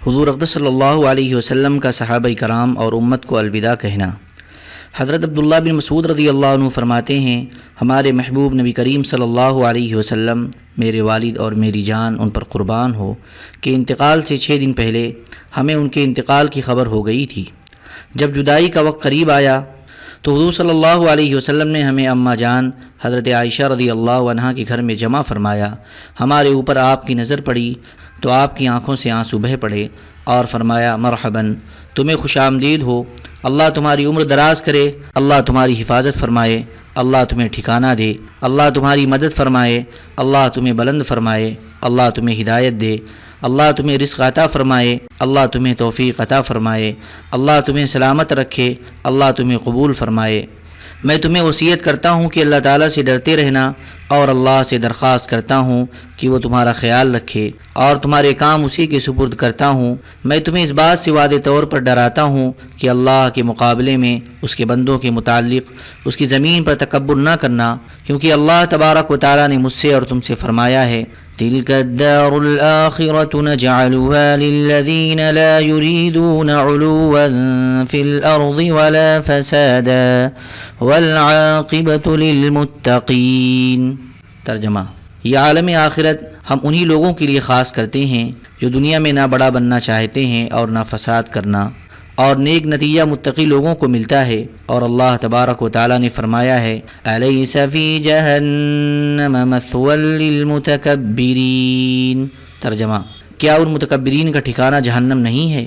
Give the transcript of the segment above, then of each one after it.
حضور اقدس صلی اللہ علیہ وسلم کا صحابہ کرام اور امت کو الوداع کہنا۔ حضرت عبداللہ بن مسعود رضی اللہ عنہ فرماتے ہیں، ہمارے محبوب نبی کریم صلی اللہ علیہ وسلم، میرے والد اور میری جان ان پر قربان ہو، کہ انتقال سے 6 دن پہلے ہمیں ان کے انتقال کی خبر ہو گئی تھی۔ جب جدائی کا وقت قریب آیا تو حضور صلی اللہ علیہ وسلم نے ہمیں اماں جان حضرت عائشہ رضی اللہ عنہا کے گھر میں جمع فرمایا۔ ہمارے اوپر آپ کی نظر پڑی تو آپ کی آنکھوں سے آنسو بہہ پڑے اور فرمایا، مرحباً، تمہیں خوش آمدید ہو، اللہ تمہاری عمر دراز کرے، اللہ تمہاری حفاظت فرمائے، اللہ تمہیں ٹھکانہ دے، اللہ تمہاری مدد فرمائے، اللہ تمہیں بلند فرمائے، اللہ تمہیں ہدایت دے، اللہ تمہیں رزق عطا فرمائے، اللہ تمہیں توفیق عطا فرمائے، اللہ تمہیں سلامت رکھے، اللہ تمہیں قبول فرمائے۔ میں تمہیں وصیت کرتا ہوں کہ اللہ تعالیٰ سے ڈرتے رہنا اور اللہ سے درخواست کرتا ہوں کہ وہ تمہارا خیال رکھے اور تمہارے کام اسی کے سپرد کرتا ہوں۔ میں تمہیں اس بات سے واضح طور پر ڈراتا ہوں کہ اللہ کے مقابلے میں اس کے بندوں کے متعلق اس کی زمین پر تکبر نہ کرنا، کیونکہ اللہ تبارک و تعالیٰ نے مجھ سے اور تم سے فرمایا ہے، تِلْكَ الدَّارُ الْآخِرَةُ نَجْعَلُهَا لِلَّذِينَ لَا يُرِيدُونَ عُلُوًّا فِي الْأَرْضِ وَلَا فَسَادًا وَالْعَاقِبَةُ لِلْمُتَّقِينَ۔ ترجمہ: یہ عالم آخرت ہم انہی لوگوں کے لیے خاص کرتے ہیں جو دنیا میں نہ بڑا بننا چاہتے ہیں اور نہ فساد کرنا، اور نیک نتیجہ متقی لوگوں کو ملتا ہے۔ اور اللہ تبارک و تعالیٰ نے فرمایا ہے، أَلَيْسَ فِي جَهَنَّمَ مَثْوًى لِّلْمُتَكَبِّرِينَ۔ ترجمہ: کیا ان متکبرین کا ٹھکانہ جہنم نہیں ہے؟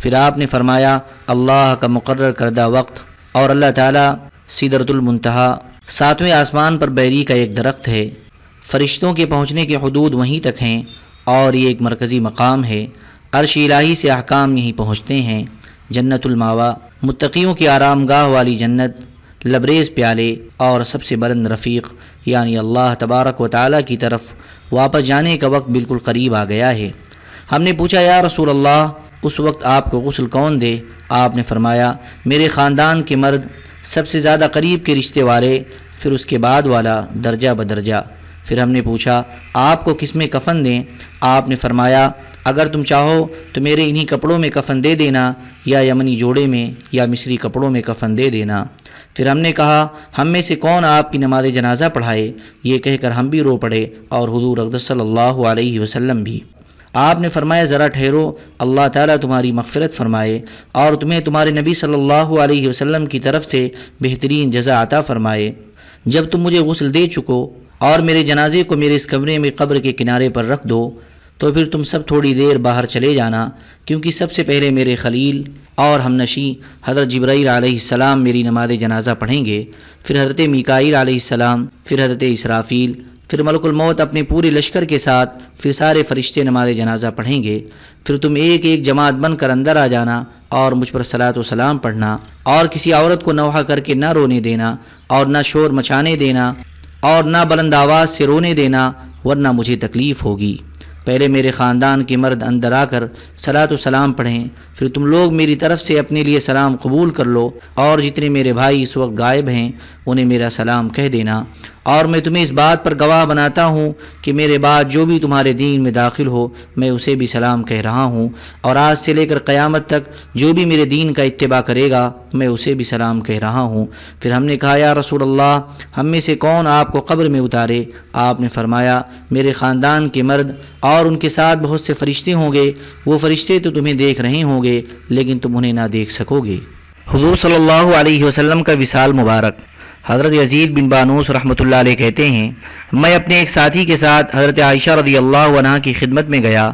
پھر آپ نے فرمایا، اللہ کا مقرر کردہ وقت اور اللہ تعالیٰ سدرۃ المنتہا 7ویں آسمان پر بیری کا ایک درخت ہے۔ فرشتوں کے پہنچنے کے حدود وہیں تک ہیں اور یہ ایک مرکزی مقام ہے۔ عرش الہی سے احکام یہیں پہنچتے ہیں۔ جنت الماوا، متقیوں کی آرام گاہ والی جنت، لبریز پیالے اور سب سے بلند رفیق یعنی اللہ تبارک و تعالیٰ کی طرف واپس جانے کا وقت بالکل قریب آ گیا ہے۔ ہم نے پوچھا، یا رسول اللہ، اس وقت آپ کو غسل کون دے؟ آپ نے فرمایا، میرے خاندان کے مرد، سب سے زیادہ قریب کے رشتے والے، پھر اس کے بعد والا، درجہ بدرجہ۔ پھر ہم نے پوچھا، آپ کو کس میں کفن دیں؟ آپ نے فرمایا، اگر تم چاہو تو میرے انہی کپڑوں میں کفن دے دینا، یا یمنی جوڑے میں یا مصری کپڑوں میں کفن دے دینا۔ پھر ہم نے کہا، ہم میں سے کون آپ کی نماز جنازہ پڑھائے؟ یہ کہہ کر ہم بھی رو پڑے اور حضور اقدس صلی اللہ علیہ وسلم بھی۔ آپ نے فرمایا، ذرا ٹھہرو، اللہ تعالیٰ تمہاری مغفرت فرمائے اور تمہیں تمہارے نبی صلی اللہ علیہ وسلم کی طرف سے بہترین جزا عطا فرمائے۔ جب تم مجھے غسل دے چکو اور میرے جنازے کو میرے اس کمرے میں قبر کے کنارے پر رکھ دو تو پھر تم سب تھوڑی دیر باہر چلے جانا، کیونکہ سب سے پہلے میرے خلیل اور ہمنشیں حضرت جبرائیل علیہ السلام میری نماز جنازہ پڑھیں گے، پھر حضرت میکائیل علیہ السلام، پھر حضرت اسرافیل، پھر ملک الموت اپنے پورے لشکر کے ساتھ، پھر سارے فرشتے نماز جنازہ پڑھیں گے۔ پھر تم ایک ایک جماعت بن کر اندر آ جانا اور مجھ پر صلاۃ و سلام پڑھنا، اور کسی عورت کو نوحہ کر کے نہ رونے دینا اور نہ شور مچانے دینا اور نہ بلند آواز سے رونے دینا، ورنہ مجھے تکلیف ہوگی۔ پہلے میرے خاندان کے مرد اندر آ کر صلاۃ و سلام پڑھیں، پھر تم لوگ میری طرف سے اپنے لیے سلام قبول کر لو، اور جتنے میرے بھائی اس وقت غائب ہیں انہیں میرا سلام کہہ دینا۔ اور میں تمہیں اس بات پر گواہ بناتا ہوں کہ میرے بعد جو بھی تمہارے دین میں داخل ہو میں اسے بھی سلام کہہ رہا ہوں، اور آج سے لے کر قیامت تک جو بھی میرے دین کا اتباع کرے گا میں اسے بھی سلام کہہ رہا ہوں۔ پھر ہم نے کہا، یا رسول اللہ، ہم میں سے کون آپ کو قبر میں اتارے؟ آپ نے فرمایا، میرے خاندان کے مرد اور ان کے ساتھ بہت سے فرشتے ہوں گے، وہ فرشتے تو تمہیں دیکھ رہے ہوں گے لیکن تم انہیں نہ دیکھ سکو گے۔ حضور صلی اللہ علیہ وسلم کا وصال مبارک۔ حضرت یزید بن بانوس رحمۃ اللہ علیہ کہتے ہیں، میں اپنے ایک ساتھی کے ساتھ حضرت عائشہ رضی اللہ عنہا کی خدمت میں گیا۔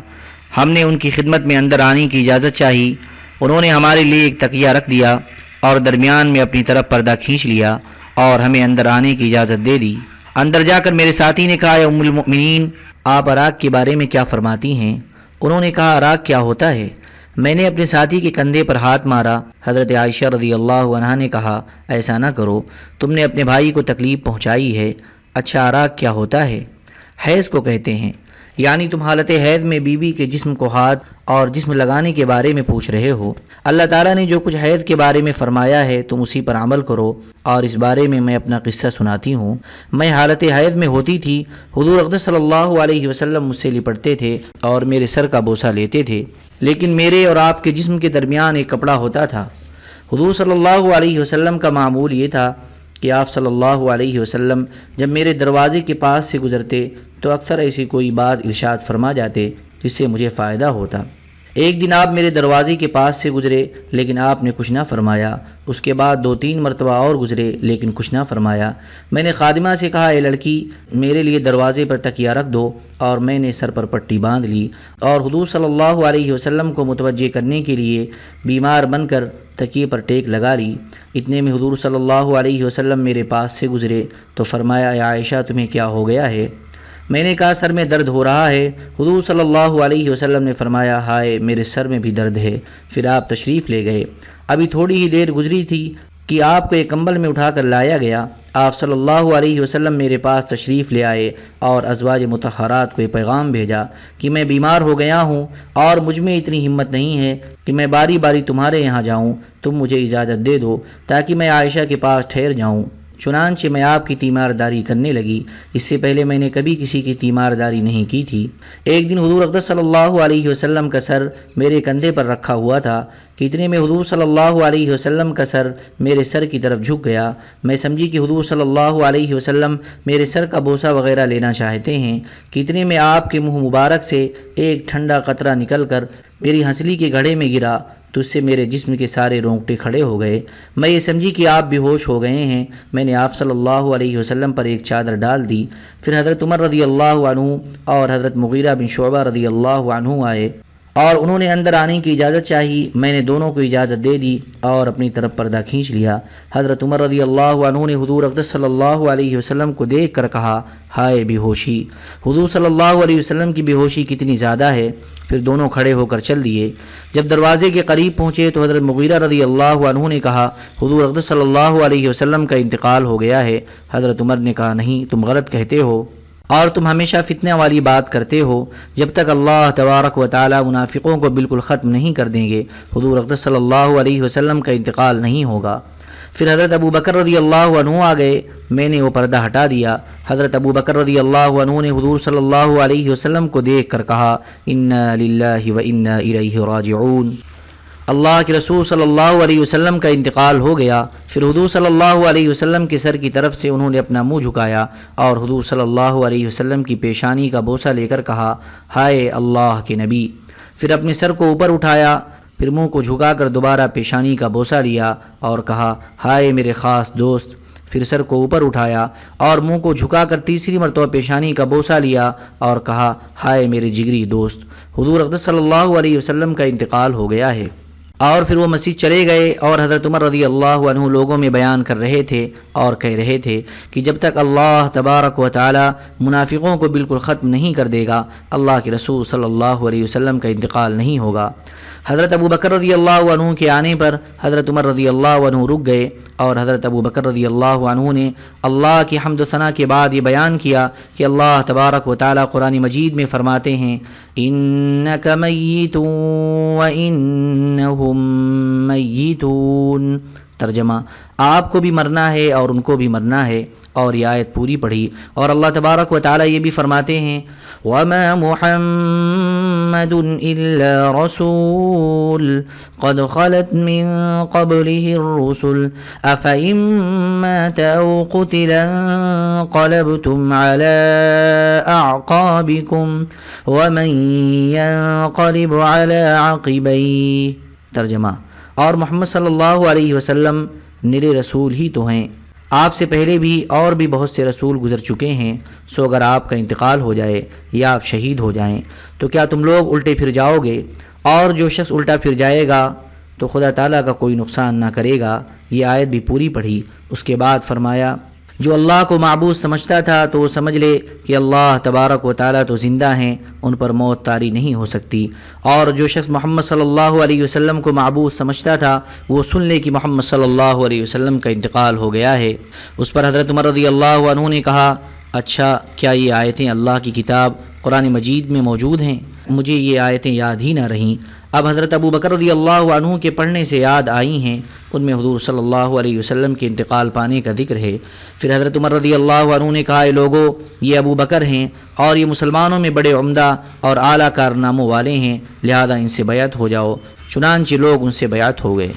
ہم نے ان کی خدمت میں اندر آنے کی اجازت چاہی۔ انہوں نے ہمارے لیے ایک تکیہ رکھ دیا اور درمیان میں اپنی طرف پردہ کھینچ لیا اور ہمیں اندر آنے کی اجازت دے دی۔ اندر جا کر میرے ساتھی نے کہا، اے ام المؤمنین، آپ عراق کے بارے میں کیا فرماتی ہیں؟ انہوں نے کہا، عراق کیا ہوتا ہے؟ میں نے اپنے ساتھی کے کندھے پر ہاتھ مارا۔ حضرت عائشہ رضی اللہ عنہا نے کہا، ایسا نہ کرو، تم نے اپنے بھائی کو تکلیف پہنچائی ہے۔ اچھا، عراق کیا ہوتا ہے؟ حیض کو کہتے ہیں۔ یعنی تم حالت حیض میں بیوی کے جسم کو ہاتھ اور جسم لگانے کے بارے میں پوچھ رہے ہو۔ اللہ تعالیٰ نے جو کچھ حیض کے بارے میں فرمایا ہے تم اسی پر عمل کرو، اور اس بارے میں اپنا قصہ سناتی ہوں۔ میں حالت حیض میں ہوتی تھی، حضور اقدس صلی اللہ علیہ وسلم مجھ سے لپٹتے تھے اور میرے سر کا بوسہ لیتے تھے، لیکن میرے اور آپ کے جسم کے درمیان ایک کپڑا ہوتا تھا۔ حضور صلی اللہ علیہ وسلم کا معمول یہ تھا کہ آپ صلی اللہ علیہ وسلم جب میرے دروازے کے پاس سے گزرتے تو اکثر ایسی کوئی بات ارشاد فرما جاتے جس سے مجھے فائدہ ہوتا۔ ایک دن آپ میرے دروازے کے پاس سے گزرے لیکن آپ نے کچھ نہ فرمایا۔ اس کے بعد 2-3 مرتبہ اور گزرے لیکن کچھ نہ فرمایا۔ میں نے خادمہ سے کہا، اے لڑکی، میرے لیے دروازے پر تکیہ رکھ دو، اور میں نے سر پر پٹی باندھ لی اور حضور صلی اللہ علیہ وسلم کو متوجہ کرنے کے لیے بیمار بن کر تکیے پر ٹیک لگا لی۔ اتنے میں حضور صلی اللہ علیہ وسلم میرے پاس سے گزرے تو فرمایا، اے عائشہ، تمہیں کیا ہو گیا ہے؟ میں نے کہا، سر میں درد ہو رہا ہے۔ حضور صلی اللہ علیہ وسلم نے فرمایا، ہائے، میرے سر میں بھی درد ہے۔ پھر آپ تشریف لے گئے۔ ابھی تھوڑی ہی دیر گزری تھی کہ آپ کو ایک کمبل میں اٹھا کر لایا گیا۔ آپ صلی اللہ علیہ وسلم میرے پاس تشریف لے آئے اور ازواج مطہرات کو یہ پیغام بھیجا کہ میں بیمار ہو گیا ہوں اور مجھ میں اتنی ہمت نہیں ہے کہ میں باری باری تمہارے یہاں جاؤں، تم مجھے اجازت دے دو تاکہ میں عائشہ کے پاس ٹھہر جاؤں۔ چنانچہ میں آپ کی تیمارداری کرنے لگی۔ اس سے پہلے میں نے کبھی کسی کی تیمارداری نہیں کی تھی۔ ایک دن حضور اقدس صلی اللہ علیہ وسلم کا سر میرے کندھے پر رکھا ہوا تھا کہ اتنے میں حضور صلی اللہ علیہ وسلم کا سر میرے سر کی طرف جھک گیا۔ میں سمجھی کہ حضور صلی اللہ علیہ وسلم میرے سر کا بوسہ وغیرہ لینا چاہتے ہیں کہ اتنے میں آپ کے منہ مبارک سے ایک ٹھنڈا قطرہ نکل کر میری ہنسلی کے گھڑے میں گرا تو اس سے میرے جسم کے سارے رونگٹے کھڑے ہو گئے۔ میں یہ سمجھی کہ آپ بے ہوش ہو گئے ہیں۔ میں نے آپ صلی اللہ علیہ وسلم پر ایک چادر ڈال دی۔ پھر حضرت عمر رضی اللہ عنہ اور حضرت مغیرہ بن شعبہ رضی اللہ عنہ آئے اور انہوں نے اندر آنے کی اجازت چاہی۔ میں نے دونوں کو اجازت دے دی اور اپنی طرف پردہ کھینچ لیا۔ حضرت عمر رضی اللہ عنہ نے حضور اقدس صلی اللہ علیہ وسلم کو دیکھ کر کہا، ہائے بے ہوشی! حضور صلی اللہ علیہ وسلم کی بے ہوشی کتنی زیادہ ہے! پھر دونوں کھڑے ہو کر چل دیے۔ جب دروازے کے قریب پہنچے تو حضرت مغیرہ رضی اللہ عنہ نے کہا، حضور اقدس صلی اللہ علیہ وسلم کا انتقال ہو گیا ہے۔ حضرت عمر نے کہا، نہیں، تم غلط کہتے ہو اور تم ہمیشہ فتنہ والی بات کرتے ہو۔ جب تک اللہ تبارک و تعالی منافقوں کو بالکل ختم نہیں کر دیں گے، حضور اقدس صلی اللہ علیہ وسلم کا انتقال نہیں ہوگا۔ پھر حضرت ابو بکر رضی اللہ عنہ آ گئے۔ میں نے وہ پردہ ہٹا دیا۔ حضرت ابو بکر رضی اللہ عنہ نے حضور صلی اللہ علیہ وسلم کو دیکھ کر کہا، انا للہ و انا الیہ راجعون۔ اللہ کے رسول صلی اللہ علیہ وسلم کا انتقال ہو گیا۔ پھر حضور صلی اللہ علیہ وسلم کے سر کی طرف سے انہوں نے اپنا منہ جھکایا اور حضور صلی اللہ علیہ وسلم کی پیشانی کا بوسہ لے کر کہا، ہائے اللہ کے نبی! پھر اپنے سر کو اوپر اٹھایا، پھر منہ کو جھکا کر دوبارہ پیشانی کا بوسہ لیا اور کہا، ہائے میرے خاص دوست! پھر سر کو اوپر اٹھایا اور منہ کو جھکا کر تیسری مرتبہ پیشانی کا بوسہ لیا اور کہا، ہائے میرے جگری دوست! حضور اقدس صلی اللہ علیہ وسلم کا انتقال ہو گیا ہے۔ اور پھر وہ مسجد چلے گئے اور حضرت عمر رضی اللہ عنہ لوگوں میں بیان کر رہے تھے اور کہہ رہے تھے کہ جب تک اللہ تبارک و تعالی منافقوں کو بالکل ختم نہیں کر دے گا، اللہ کے رسول صلی اللہ علیہ وسلم کا انتقال نہیں ہوگا۔ حضرت ابو بکر رضی اللہ عنہ کے آنے پر حضرت عمر رضی اللہ عنہ رک گئے اور حضرت ابو بکر رضی اللہ عنہ نے اللہ کی حمد و ثنا کے بعد یہ بیان کیا کہ اللہ تبارک و تعالی قرآن مجید میں فرماتے ہیں، انک میت وانہم میتون۔ ترجمہ، آپ کو بھی مرنا ہے اور ان کو بھی مرنا ہے۔ اور یہ آیت پوری پڑھی اور اللہ تبارک و تعالی یہ بھی فرماتے ہیں، وَمَا مُحَمَّدٌ إِلَّا رَسُولٌ قَدْ خَلَتْ مِن قَبْلِهِ الرُّسُلُ أَفَإِن مَّاتَ أَوْ قُتِلَ انقَلَبْتُمْ عَلَىٰ أَعْقَابِكُمْ وَمَن يَنقَلِبْ عَلَىٰ عَقِبَيْهِ۔ ترجمہ، اور محمد صلی اللہ علیہ وسلم نرے رسول ہی تو ہیں۔ آپ سے پہلے بھی اور بھی بہت سے رسول گزر چکے ہیں، سو اگر آپ کا انتقال ہو جائے یا آپ شہید ہو جائیں تو کیا تم لوگ الٹے پھر جاؤ گے؟ اور جو شخص الٹا پھر جائے گا تو خدا تعالیٰ کا کوئی نقصان نہ کرے گا۔ یہ آیت بھی پوری پڑھی۔ اس کے بعد فرمایا، جو اللہ کو معبود سمجھتا تھا تو وہ سمجھ لے کہ اللہ تبارک و تعالیٰ تو زندہ ہیں، ان پر موت طاری نہیں ہو سکتی۔ اور جو شخص محمد صلی اللہ علیہ وسلم کو معبود سمجھتا تھا وہ سن لے کہ محمد صلی اللہ علیہ وسلم کا انتقال ہو گیا ہے۔ اس پر حضرت عمر رضی اللہ عنہ نے کہا، اچھا، کیا یہ آیتیں اللہ کی کتاب قرآن مجید میں موجود ہیں، مجھے یہ آیتیں یاد ہی نہ رہیں۔ اب حضرت ابو بکر رضی اللہ عنہ کے پڑھنے سے یاد آئی ہیں، ان میں حضور صلی اللہ علیہ وسلم کے انتقال پانے کا ذکر ہے۔ پھر حضرت عمر رضی اللہ عنہ نے کہا، اے لوگو، یہ ابو بکر ہیں اور یہ مسلمانوں میں بڑے عمدہ اور اعلیٰ کارناموں والے ہیں، لہذا ان سے بیعت ہو جاؤ۔ چنانچہ لوگ ان سے بیعت ہو گئے۔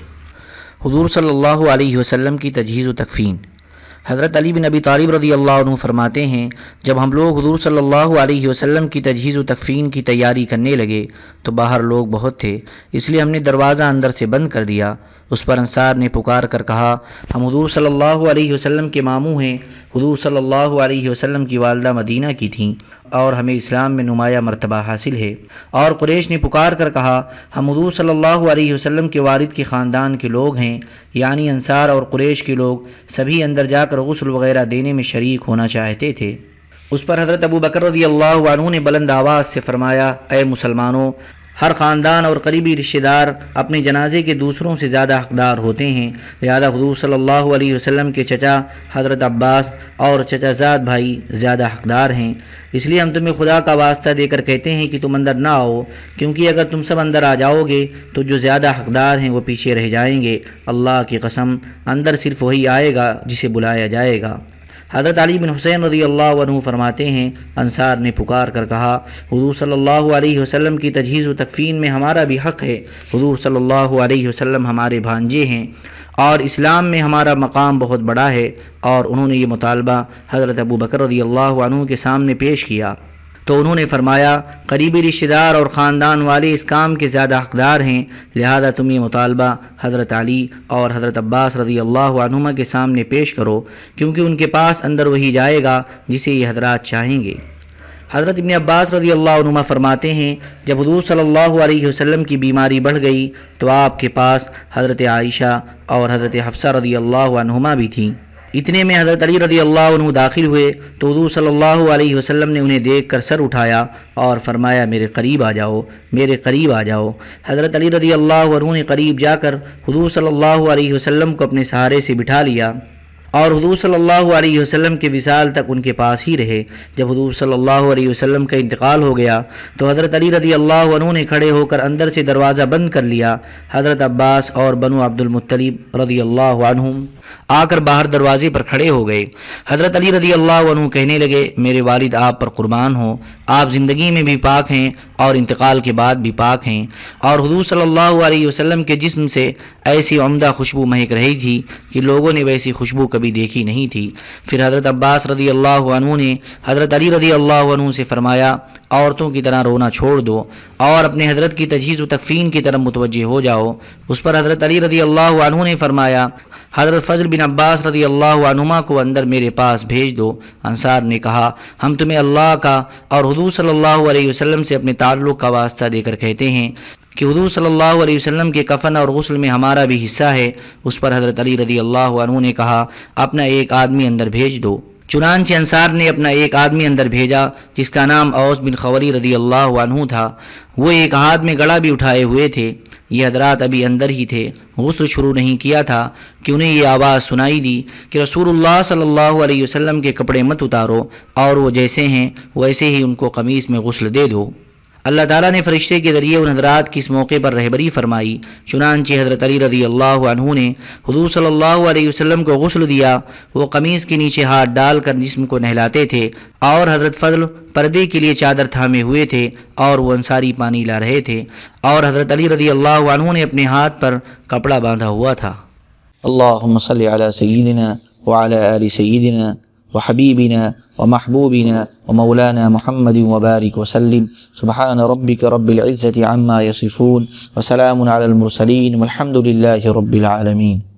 حضور صلی اللہ علیہ وسلم کی تجہیز و تکفین۔ حضرت علی بن ابی طالب رضی اللہ عنہ فرماتے ہیں، جب ہم لوگ حضور صلی اللہ علیہ وسلم کی تجہیز و تکفین کی تیاری کرنے لگے تو باہر لوگ بہت تھے، اس لیے ہم نے دروازہ اندر سے بند کر دیا۔ اس پر انصار نے پکار کر کہا، ہم حضور صلی اللہ علیہ وسلم کے ماموں ہیں، حضور صلی اللہ علیہ وسلم کی والدہ مدینہ کی تھیں اور ہمیں اسلام میں نمایاں مرتبہ حاصل ہے۔ اور قریش نے پکار کر کہا، ہم حضور صلی اللہ علیہ وسلم کے والد کے خاندان کے لوگ ہیں، یعنی انصار اور قریش کے لوگ سبھی اندر جا کر غسل وغیرہ دینے میں شریک ہونا چاہتے تھے۔ اس پر حضرت ابو بکر رضی اللہ عنہ نے بلند آواز سے فرمایا، اے مسلمانوں، ہر خاندان اور قریبی رشتہ دار اپنے جنازے کے دوسروں سے زیادہ حقدار ہوتے ہیں، لہذا حضور صلی اللہ علیہ وسلم کے چچا حضرت عباس اور چچا زاد بھائی زیادہ حقدار ہیں، اس لیے ہم تمہیں خدا کا واسطہ دے کر کہتے ہیں کہ تم اندر نہ آؤ، کیونکہ اگر تم سب اندر آ جاؤ گے تو جو زیادہ حقدار ہیں وہ پیچھے رہ جائیں گے۔ اللہ کی قسم، اندر صرف وہی آئے گا جسے بلایا جائے گا۔ حضرت علی بن حسین رضی اللہ عنہ فرماتے ہیں، انصار نے پکار کر کہا، حضور صلی اللہ علیہ وسلم کی تجہیز و تکفین میں ہمارا بھی حق ہے، حضور صلی اللہ علیہ وسلم ہمارے بھانجے ہیں اور اسلام میں ہمارا مقام بہت بڑا ہے۔ اور انہوں نے یہ مطالبہ حضرت ابو بکر رضی اللہ عنہ کے سامنے پیش کیا تو انہوں نے فرمایا، قریبی رشتہ دار اور خاندان والے اس کام کے زیادہ حقدار ہیں، لہذا تم یہ مطالبہ حضرت علی اور حضرت عباس رضی اللہ عنہما کے سامنے پیش کرو، کیونکہ ان کے پاس اندر وہی جائے گا جسے یہ حضرات چاہیں گے۔ حضرت ابن عباس رضی اللہ عنہما فرماتے ہیں، جب حضور صلی اللہ علیہ وسلم کی بیماری بڑھ گئی تو آپ کے پاس حضرت عائشہ اور حضرت حفصہ رضی اللہ عنہما بھی تھیں۔ اتنے میں حضرت علی رضی اللہ عنہ داخل ہوئے تو حضور صلی اللہ علیہ وسلم نے انہیں دیکھ کر سر اٹھایا اور فرمایا، میرے قریب آ جاؤ، میرے قریب آ جاؤ۔ حضرت علی رضی اللہ عنہ نے قریب جا کر حضور صلی اللہ علیہ وسلم کو اپنے سہارے سے بٹھا لیا اور حضور صلی اللہ علیہ وسلم کے وصال تک ان کے پاس ہی رہے۔ جب حضور صلی اللہ علیہ وسلم کا انتقال ہو گیا تو حضرت علی رضی اللہ عنہ نے کھڑے ہو کر اندر سے دروازہ بند کر لیا۔ حضرت عباس اور بنو عبد المطلب رضی اللہ عنہم آ کر باہر دروازے پر کھڑے ہو گئے۔ حضرت علی رضی اللہ عنہ کہنے لگے، میرے والد آپ پر قربان ہوں، آپ زندگی میں بھی پاک ہیں اور انتقال کے بعد بھی پاک ہیں۔ اور حضور صلی اللہ علیہ وسلم کے جسم سے ایسی عمدہ خوشبو مہک رہی تھی کہ لوگوں نے ویسی خوشبو کبھی دیکھی نہیں تھی۔ پھر حضرت عباس رضی اللہ عنہ نے حضرت علی رضی اللہ عنہ سے فرمایا، عورتوں کی طرح رونا چھوڑ دو اور اپنے حضرت کی تجہیز و تکفین کی طرف متوجہ ہو جاؤ۔ اس پر حضرت علی رضی اللہ عنہ نے فرمایا، حضرت فضل بن عباس رضی اللہ عنہما کو اندر میرے پاس بھیج دو۔ انصار نے کہا، ہم تمہیں اللہ کا اور حضور صلی اللہ علیہ وسلم سے اپنے تعلق کا واسطہ دے کر کہتے ہیں کہ حضور صلی اللہ علیہ وسلم کے کفن اور غسل میں ہمارا بھی حصہ ہے۔ اس پر حضرت علی رضی اللہ عنہ نے کہا، اپنا ایک آدمی اندر بھیج دو۔ چنانچہ انصار نے اپنا ایک آدمی اندر بھیجا جس کا نام اوس بن خوری رضی اللہ عنہ تھا۔ وہ ایک ہاتھ میں گڑا بھی اٹھائے ہوئے تھے۔ یہ حضرات ابھی اندر ہی تھے، غسل شروع نہیں کیا تھا کہ انہیں یہ آواز سنائی دی کہ رسول اللہ صلی اللہ علیہ وسلم کے کپڑے مت اتارو اور وہ جیسے ہیں ویسے ہی ان کو قمیص میں غسل دے دو۔ اللہ تعالیٰ نے فرشتے کے ذریعے ان حضرات کی اس موقع پر رہبری فرمائی۔ چنانچہ حضرت علی رضی اللہ عنہ نے حضور صلی اللہ علیہ وسلم کو غسل دیا۔ وہ قمیص کے نیچے ہاتھ ڈال کر جسم کو نہلاتے تھے اور حضرت فضل پردے کے لیے چادر تھامے ہوئے تھے اور وہ انصاری پانی لا رہے تھے اور حضرت علی رضی اللہ عنہ نے اپنے ہاتھ پر کپڑا باندھا ہوا تھا۔ اللہم صلی علی سیدنا وعلی آل سیدنا وحبیبنا ومحبوبنا ومولانا محمد وبارك وسلم سبحان ربك رب العزة عما يصفون وسلام على المرسلين والحمد لله رب العالمين۔